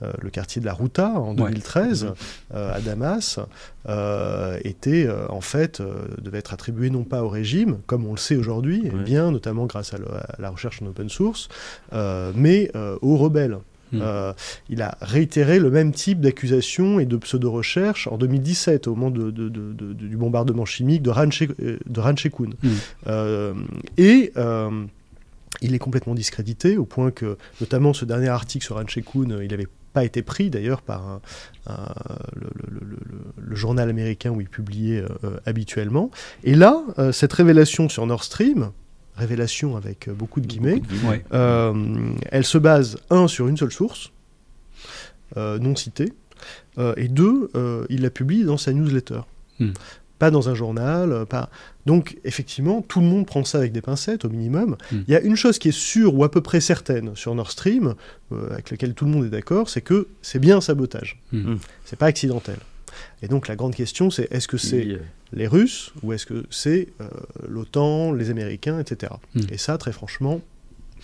le quartier de la Routa en 2013 à Damas devait être attribué non pas au régime, comme on le sait aujourd'hui, bien notamment grâce à la recherche en open source, mais aux rebelles. Il a réitéré le même type d'accusation et de pseudo-recherche en 2017, au moment du bombardement chimique de Ran Sheikhoun. Il est complètement discrédité, au point que, notamment ce dernier article sur Ran Sheikhoun, il n'avait pas été pris d'ailleurs par le journal américain où il publiait habituellement. Et là, cette révélation sur Nord Stream, révélation avec beaucoup de guillemets, elle se base, sur une seule source, non citée, et il la publie dans sa newsletter. Pas dans un journal, pas... Donc, effectivement, tout le monde prend ça avec des pincettes, au minimum. Il y a une chose qui est sûre, ou à peu près certaine, sur Nord Stream, avec laquelle tout le monde est d'accord, c'est que c'est bien un sabotage. C'est pas accidentel. Et donc, la grande question, c'est est-ce que c'est les Russes, ou est-ce que c'est l'OTAN, les Américains, etc. Et ça, très franchement...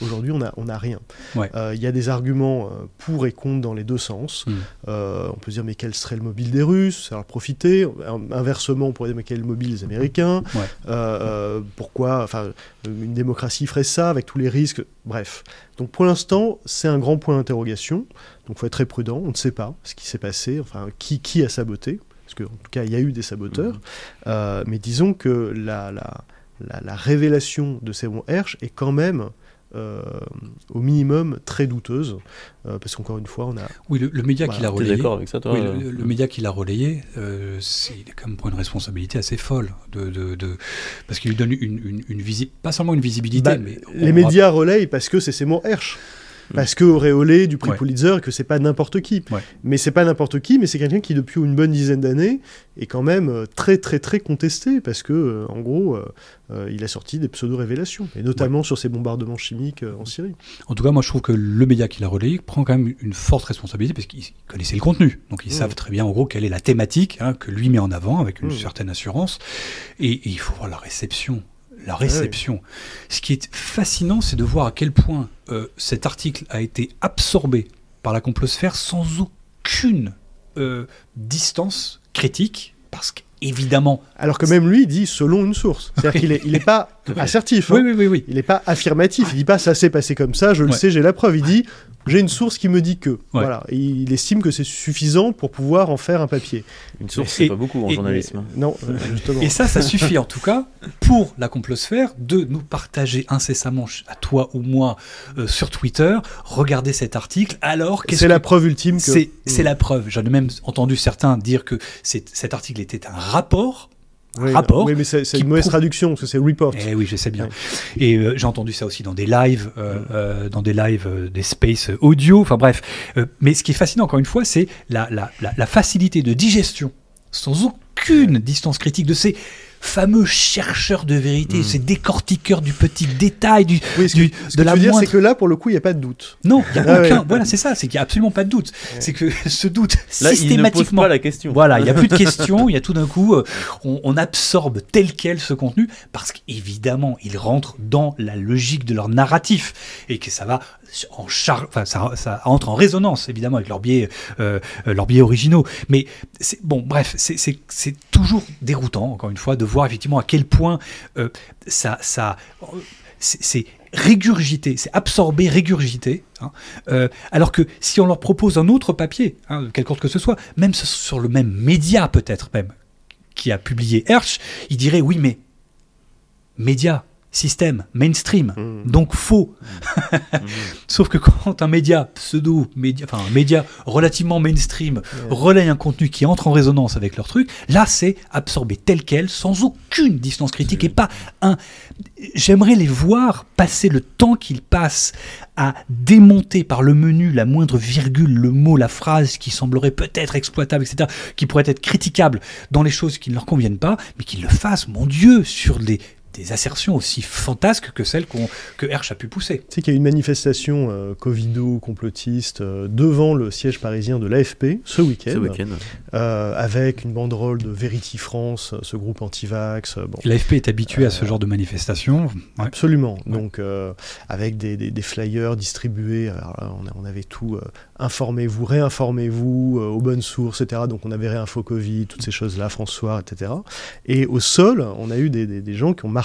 Aujourd'hui, on n'a rien. Il y a des arguments pour et contre dans les deux sens. On peut se dire, mais quel serait le mobile des Russes? Ça leur profiter. Inversement, on pourrait dire, mais quel est le mobile des Américains? Pourquoi une démocratie ferait ça avec tous les risques? Bref. Donc pour l'instant, c'est un grand point d'interrogation. Donc il faut être très prudent. On ne sait pas ce qui s'est passé, qui a saboté. Parce qu'en tout cas, il y a eu des saboteurs. Mais disons que la révélation de Seymour Hersh est quand même... au minimum très douteuse, parce qu'encore une fois on a... Oui, le média qui l'a relayé... T'es d'accord avec ça, toi? Oui, le média qui l'a relayé, il est quand même pour une responsabilité assez folle, parce qu'il lui donne pas seulement une visibilité, mais... Les médias relayent parce que c'est Seymour Hersh. Parce que auréolé du prix Pulitzer, et que c'est pas n'importe qui. Mais c'est pas n'importe qui, mais c'est quelqu'un qui, depuis une bonne dizaine d'années, est quand même très très très contesté, parce que, en gros, il a sorti des pseudo-révélations, et notamment sur ces bombardements chimiques en Syrie. En tout cas, moi je trouve que le média qui l'a relayé prend quand même une forte responsabilité, parce qu'ils connaissaient le contenu. Donc ils savent très bien, en gros, quelle est la thématique que lui met en avant, avec une certaine assurance. Et il faut voir la réception. Ce qui est fascinant, c'est de voir à quel point cet article a été absorbé par la complosphère sans aucune distance critique, parce qu'évidemment... Alors que même lui, il dit selon une source. C'est-à-dire qu'il n'est pas assertif. Oui. Il n'est pas affirmatif. Il ne dit pas ça s'est passé comme ça, je le sais, j'ai la preuve. Il dit j'ai une source qui me dit que. Voilà. Et il estime que c'est suffisant pour pouvoir en faire un papier. Une source, c'est pas beaucoup en journalisme. Non, justement. Et ça suffit en tout cas pour la complosphère de nous partager incessamment, à toi ou moi, sur Twitter, regarder cet article. Alors, c'est la preuve ultime que... C'est la preuve. J'en ai même entendu certains dire que cet article était un rapport. Oui, mais c'est une mauvaise traduction, parce que c'est report. Oui, je sais bien. Et j'ai entendu ça aussi dans des lives, des space audio, enfin bref. Mais ce qui est fascinant, encore une fois, c'est la facilité de digestion, sans aucune distance critique, de ces fameux chercheurs de vérité, ces décortiqueurs du petit détail, ce que tu veux dire, c'est que là, pour le coup, il n'y a pas de doute. Non, il n'y a aucun. Voilà, c'est ça, c'est qu'il n'y a absolument pas de doute. C'est que ce doute, là, systématiquement... il ne pose pas la question. Voilà, il n'y a plus de question, il y a tout d'un coup, on absorbe tel quel ce contenu, parce qu'évidemment, il rentre dans la logique de leur narratif, et que ça va ça entre en résonance, évidemment, avec leurs biais originaux. Mais, c'est toujours déroutant, encore une fois, de voir effectivement à quel point c'est régurgité, c'est absorbé, régurgité. Alors que si on leur propose un autre papier, de quelque sorte que ce soit, même sur le même média peut-être même, qui a publié Hersh, il dirait oui, mais média, système, mainstream, donc faux. Sauf que quand un média un média relativement mainstream relaie un contenu qui entre en résonance avec leur truc, là c'est absorbé tel quel, sans aucune distance critique et pas un... J'aimerais les voir passer le temps qu'ils passent à démonter par le menu la moindre virgule, le mot, la phrase qui semblerait peut-être exploitable, etc., qui pourrait être critiquable dans les choses qui ne leur conviennent pas, mais qu'ils le fassent, mon Dieu, sur des assertions aussi fantasques que celles que Hersch a pu pousser. Tu sais qu'il y a une manifestation covido-complotiste devant le siège parisien de l'AFP ce week-end, avec une banderole de Verity France, ce groupe anti-vax. Bon. L'AFP est habitué à ce genre de manifestation. Ouais. Absolument. Ouais. Donc, avec des flyers distribués. Alors là, on avait tout. Informez-vous, réinformez-vous aux bonnes sources, etc. Donc on avait Réinfo Covid, toutes ces choses-là, François, etc. Et au sol, on a eu des gens qui ont marqué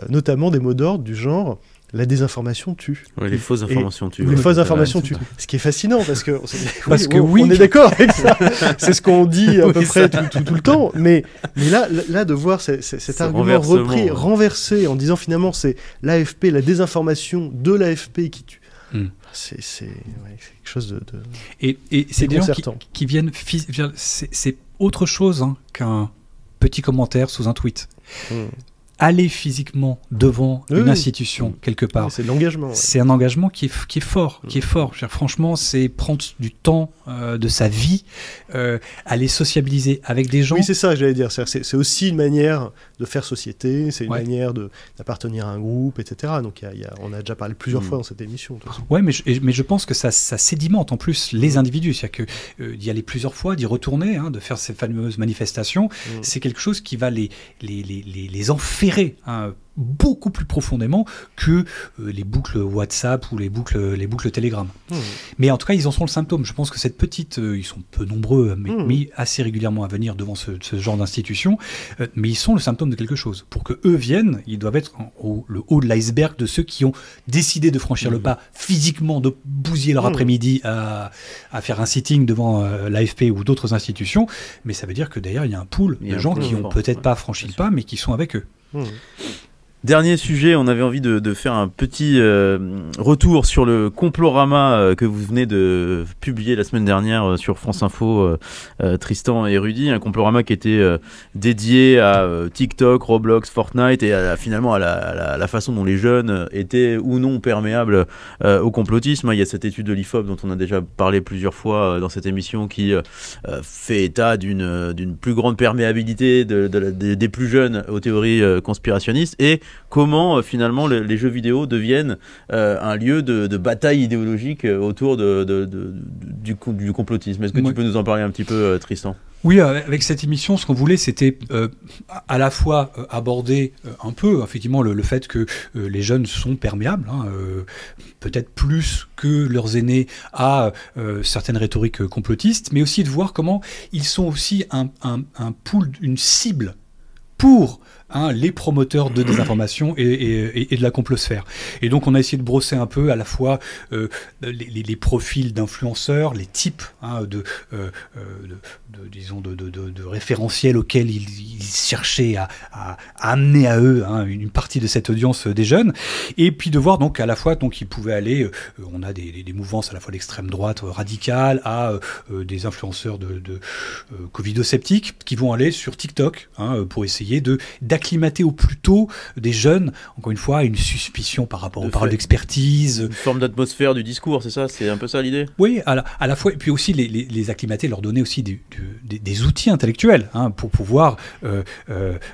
notamment des mots d'ordre du genre « la désinformation tue ». Ouais, les fausses informations tuent. Les fausses informations tuent. Ce qui est fascinant parce que on est d'accord avec ça. C'est ce qu'on dit à peu près tout le temps. Mais là de voir cet argument renversé en disant finalement c'est l'AFP, la désinformation de l'AFP qui tue. C'est quelque chose de et c'est des gens qui viennent... C'est autre chose qu'un petit commentaire sous un tweet. Aller physiquement devant une institution quelque part, c'est de l'engagement. C'est un engagement qui est fort, Franchement, c'est prendre du temps de sa vie, aller sociabiliser avec des gens. Oui, c'est ça que j'allais dire. C'est aussi une manière de faire société, c'est une manière d'appartenir à un groupe, etc. Donc on a déjà parlé plusieurs fois dans cette émission. Ouais, mais je pense que ça sédimente en plus les individus. C'est-à-dire que d'y aller plusieurs fois, d'y retourner, de faire ces fameuses manifestations, c'est quelque chose qui va les enfermer beaucoup plus profondément que les boucles WhatsApp ou les boucles Telegram. Mais en tout cas, ils en sont le symptôme. Je pense que cette petite... ils sont peu nombreux, mais assez régulièrement à venir devant ce genre d'institution, mais ils sont le symptôme de quelque chose. Pour que eux viennent, ils doivent être le haut de l'iceberg de ceux qui ont décidé de franchir le pas physiquement, de bousiller leur après-midi à faire un sitting devant l'AFP ou d'autres institutions, mais ça veut dire que d'ailleurs, il y a un pool de gens qui n'ont peut-être pas franchi le pas, mais qui sont avec eux. Dernier sujet, on avait envie de faire un petit retour sur le Complorama que vous venez de publier la semaine dernière sur France Info, Tristan et Rudy, un Complorama qui était dédié à TikTok, Roblox, Fortnite et finalement à la façon dont les jeunes étaient ou non perméables au complotisme. Il y a cette étude de l'IFOP dont on a déjà parlé plusieurs fois dans cette émission qui fait état d'une plus grande perméabilité des plus jeunes aux théories conspirationnistes et comment finalement les jeux vidéo deviennent un lieu de bataille idéologique autour du complotisme. Est-ce que tu peux nous en parler un petit peu, Tristan ? Oui, avec cette émission, ce qu'on voulait, c'était à la fois aborder un peu, effectivement, le fait que les jeunes sont perméables, peut-être plus que leurs aînés à certaines rhétoriques complotistes, mais aussi de voir comment ils sont aussi un pool, une cible pour les promoteurs de désinformation et de la complosphère. Et donc on a essayé de brosser un peu à la fois les profils d'influenceurs, les types de référentiels auxquels ils cherchaient à amener à eux une partie de cette audience des jeunes, et puis de voir donc à la fois donc ils pouvaient aller, on a des mouvances à la fois d'extrême droite radicale à des influenceurs de covido-sceptiques qui vont aller sur TikTok pour essayer d'acclimater au plus tôt des jeunes, encore une fois, à une suspicion par rapport aux paroles d'expertise. Une forme d'atmosphère du discours, c'est ça? C'est un peu ça l'idée? Oui, à la fois, et puis aussi les acclimater, leur donner aussi des outils intellectuels pour pouvoir,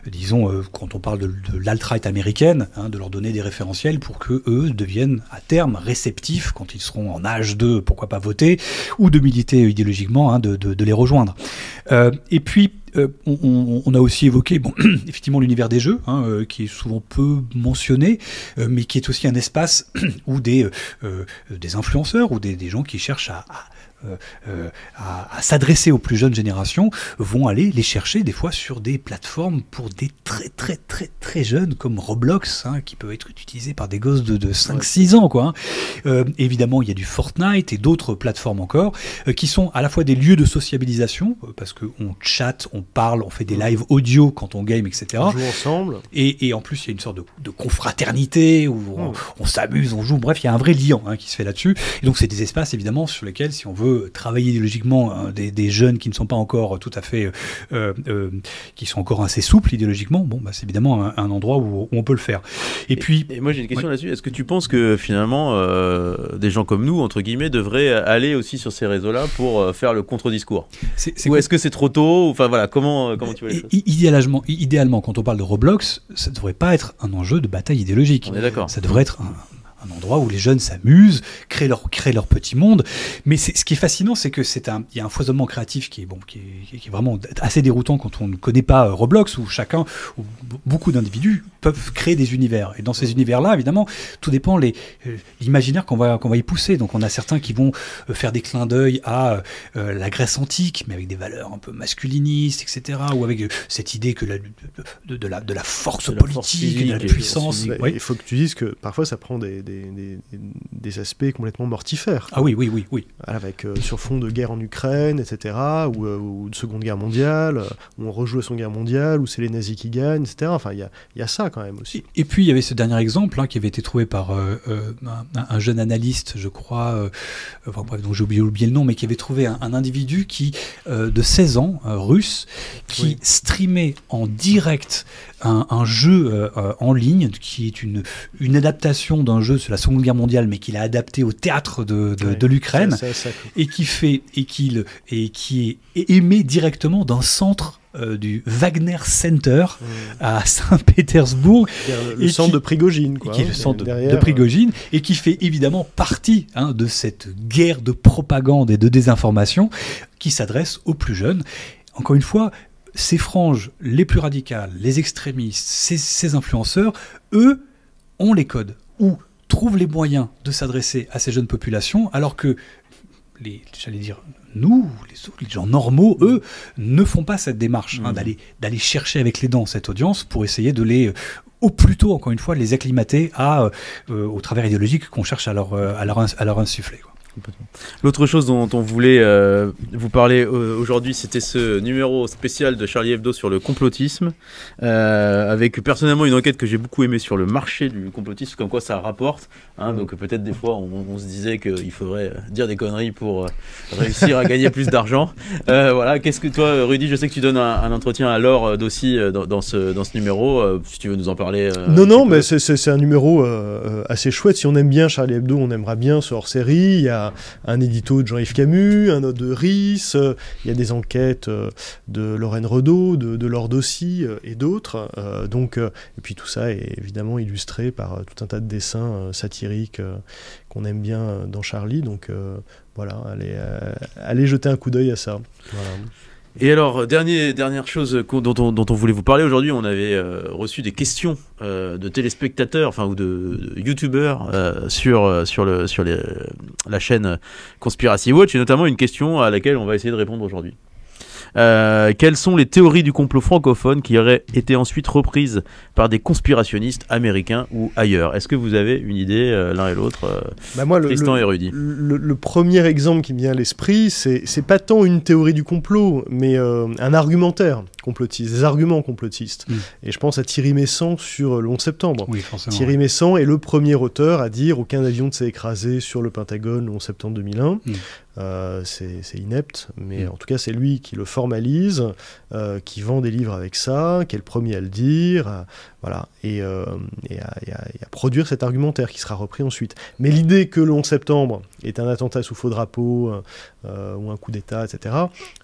disons, quand on parle de l'alt-right américaine, de leur donner des référentiels pour qu'eux deviennent à terme réceptifs quand ils seront en âge de, pourquoi pas voter, ou de militer idéologiquement, de les rejoindre. Et puis, on a aussi évoqué effectivement l'univers des jeux, qui est souvent peu mentionné, mais qui est aussi un espace où des influenceurs ou des gens qui cherchent à à s'adresser aux plus jeunes générations vont aller les chercher des fois sur des plateformes pour des très jeunes comme Roblox, hein, qui peuvent être utilisés par des gosses de 5-6 ans, quoi, hein. Évidemment, il y a du Fortnite et d'autres plateformes encore qui sont à la fois des lieux de sociabilisation parce qu'on chatte, on parle, on fait des lives audio quand on game, etc. On joue ensemble. Et en plus, il y a une sorte de confraternité où on s'amuse, on joue. Bref, il y a un vrai lien, hein, qui se fait là-dessus. Et donc, c'est des espaces, évidemment, sur lesquels, si on veut travailler idéologiquement, hein, des jeunes qui ne sont pas encore tout à fait, qui sont encore assez souples idéologiquement, bon, bah, c'est évidemment un endroit où on peut le faire. Et moi, j'ai une question là-dessus. Est-ce que tu penses que finalement, des gens comme nous, entre guillemets, devraient aller aussi sur ces réseaux-là pour faire le contre-discours? Ou est-ce que c'est trop tôt? Enfin voilà, comment tu vois les choses? Idéalement, quand on parle de Roblox, ça ne devrait pas être un enjeu de bataille idéologique. On est d'accord. Ça devrait être un endroit où les jeunes s'amusent, créent leur petit monde. Mais ce qui est fascinant, c'est que il y a un foisonnement créatif qui est vraiment assez déroutant quand on ne connaît pas Roblox, où beaucoup d'individus peuvent créer des univers. Et dans ces univers-là, évidemment, tout dépend l'imaginaire qu'on va y pousser. Donc on a certains qui vont faire des clins d'œil à la Grèce antique, mais avec des valeurs un peu masculinistes, etc. Ou avec cette idée que de la force politique, de la puissance. Il faut que tu dises que parfois ça prend des aspects complètement mortifères. Ah oui. Avec sur fond de guerre en Ukraine, etc., ou de Seconde Guerre mondiale, où on rejoue la Seconde Guerre mondiale, où c'est les nazis qui gagnent, etc. Enfin, il y a ça quand même aussi. Et puis il y avait ce dernier exemple, hein, qui avait été trouvé par un jeune analyste, je crois, dont j'ai oublié le nom, mais qui avait trouvé un individu de 16 ans, russe, qui streamait en direct un jeu en ligne, qui est une adaptation d'un jeu sur la Seconde Guerre mondiale, mais qu'il a adapté au théâtre de l'Ukraine, et qui est émet directement d'un centre du Wagner Center à Saint-Pétersbourg, le centre de Prigogine, quoi, qui est le centre de Prigogine, et qui fait évidemment partie, hein, de cette guerre de propagande et de désinformation qui s'adresse aux plus jeunes. Encore une fois, ces franges les plus radicales, les extrémistes, ces influenceurs, eux, ont les codes, ou trouvent les moyens de s'adresser à ces jeunes populations, alors que nous, les gens normaux, eux, ne font pas cette démarche, hein, d'aller chercher avec les dents cette audience pour essayer de au plus tôt, encore une fois, les acclimater au travers idéologique qu'on cherche à leur insuffler, quoi. L'autre chose dont on voulait vous parler aujourd'hui, c'était ce numéro spécial de Charlie Hebdo sur le complotisme, avec personnellement une enquête que j'ai beaucoup aimée sur le marché du complotisme, comme quoi ça rapporte, hein, donc peut-être des fois on se disait qu'il faudrait dire des conneries pour réussir à gagner plus d'argent. Voilà, qu'est-ce que toi, Rudy, je sais que tu donnes un entretien à Laure Dossi dans ce numéro, si tu veux nous en parler. Non, mais c'est un numéro assez chouette. Si on aime bien Charlie Hebdo, on aimera bien ce hors-série. Il y a un édito de Jean-Yves Camus, un autre de Ries, il y a des enquêtes de Lorraine Redaud, de Laure Dossi et d'autres. Et puis tout ça est évidemment illustré par tout un tas de dessins satiriques qu'on aime bien dans Charlie. Donc voilà, allez jeter un coup d'œil à ça. Voilà. Et alors, dernière chose dont on voulait vous parler aujourd'hui, on avait reçu des questions de téléspectateurs, enfin ou de youtubeurs sur la chaîne Conspiracy Watch, et notamment une question à laquelle on va essayer de répondre aujourd'hui. Quelles sont les théories du complot francophone qui auraient été ensuite reprises par des conspirationnistes américains ou ailleurs? Est-ce que vous avez une idée, l'un et l'autre, Tristan et Rudy? Le premier exemple qui me vient à l'esprit, c'est pas tant une théorie du complot, mais un argumentaire complotiste, des arguments complotistes. Et je pense à Thierry Messant sur le 11 septembre. Oui, forcément. Thierry Messant est le premier auteur à dire aucun avion ne s'est écrasé sur le Pentagone le 11 septembre 2001. C'est inepte, mais en tout cas c'est lui qui le formalise, qui vend des livres avec ça, qui est le premier à le dire, voilà, et à produire cet argumentaire qui sera repris ensuite. Mais l'idée que le 11 septembre est un attentat sous faux drapeau ou un coup d'État, etc.,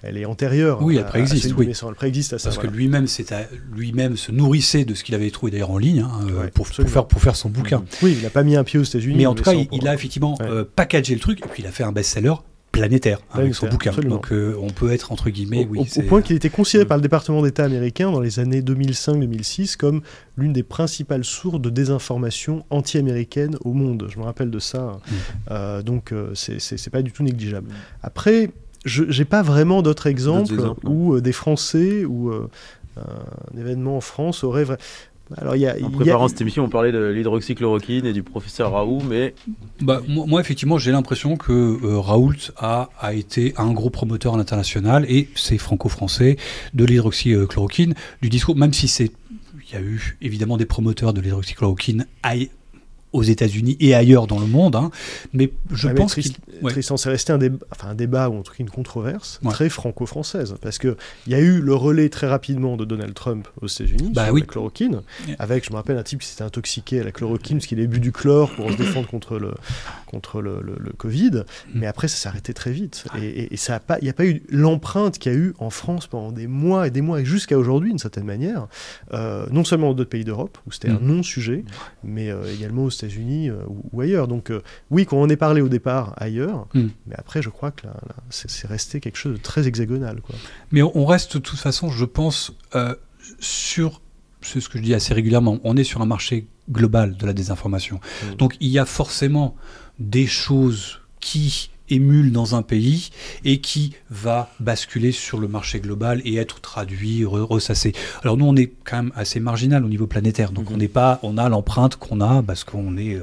elle est antérieure. Oui, elle préexiste. Elle préexiste à ça. Parce que lui-même se nourrissait de ce qu'il avait trouvé d'ailleurs en ligne, hein, pour faire son bouquin. Oui, il n'a pas mis un pied aux États-Unis. Mais en tout cas, il a effectivement packagé le truc, et puis il a fait un best-seller planétaire avec son bouquin. Absolument. Donc on peut être entre guillemets au point qu'il était considéré par le département d'État américain dans les années 2005-2006 comme l'une des principales sources de désinformation anti-américaine au monde. Je me rappelle de ça. Donc c'est pas du tout négligeable. Après, j'ai pas vraiment d'autres exemples où des Français ou un événement en France aurait... Alors, en préparant cette émission, on parlait de l'hydroxychloroquine et du professeur Raoult, mais... Moi, effectivement, j'ai l'impression que Raoult a été un gros promoteur à l'international, et c'est franco-français, de l'hydroxychloroquine, du discours, même si il y a eu évidemment des promoteurs de l'hydroxychloroquine aux États-Unis et ailleurs dans le monde, hein, mais je pense que Tristan, c'est resté un débat ou en tout cas une controverse très franco-française, parce que il y a eu le relais très rapidement de Donald Trump aux États-Unis sur la chloroquine, avec, je me rappelle, un type qui s'était intoxiqué à la chloroquine parce qu'il avait bu du chlore pour se défendre contre le Covid, mais après ça s'est arrêté très vite, et ça il n'y a pas eu l'empreinte qu'il y a eu en France pendant des mois et jusqu'à aujourd'hui d'une certaine manière, non seulement dans d'autres pays d'Europe où c'était un non-sujet, mais également aux États-Unis ou ailleurs. Donc oui, quand on en est parlé au départ ailleurs, mais après je crois que c'est resté quelque chose de très hexagonal, quoi. Mais on reste de toute façon, je pense, sur, c'est ce que je dis assez régulièrement, on est sur un marché global de la désinformation. Donc il y a forcément des choses qui émule dans un pays et qui va basculer sur le marché global et être traduit, ressassé. Alors nous, on est quand même assez marginal au niveau planétaire, donc on a l'empreinte qu'on a parce qu'on est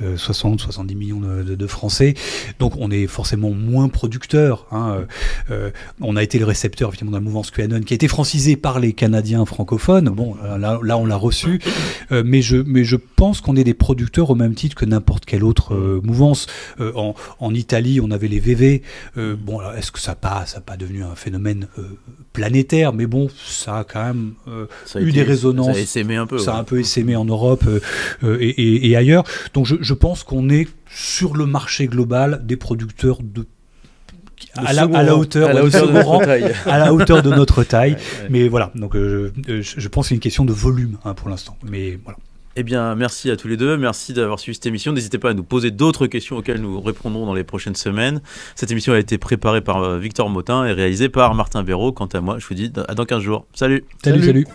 60-70 millions de Français, donc on est forcément moins producteur, hein. On a été le récepteur évidemment de la mouvance QAnon qui a été francisée par les Canadiens francophones. Bon, là on l'a reçu, mais je pense qu'on est des producteurs au même titre que n'importe quelle autre mouvance. En Italie, on avait les VV. Bon, alors, est-ce que ça n'a pas devenu un phénomène planétaire? Mais bon, ça a quand même eu des résonances. Ça a essaimé un peu. Ça a un peu essaimé en Europe et ailleurs. Donc je pense qu'on est sur le marché global des producteurs à la hauteur de notre taille. Mais voilà, donc je pense que c'est une question de volume, hein, pour l'instant. Mais voilà. Eh bien, merci à tous les deux. Merci d'avoir suivi cette émission. N'hésitez pas à nous poser d'autres questions auxquelles nous répondrons dans les prochaines semaines. Cette émission a été préparée par Victor Motin et réalisée par Martin Béraud. Quant à moi, je vous dis à dans 15 jours. Salut. Salut.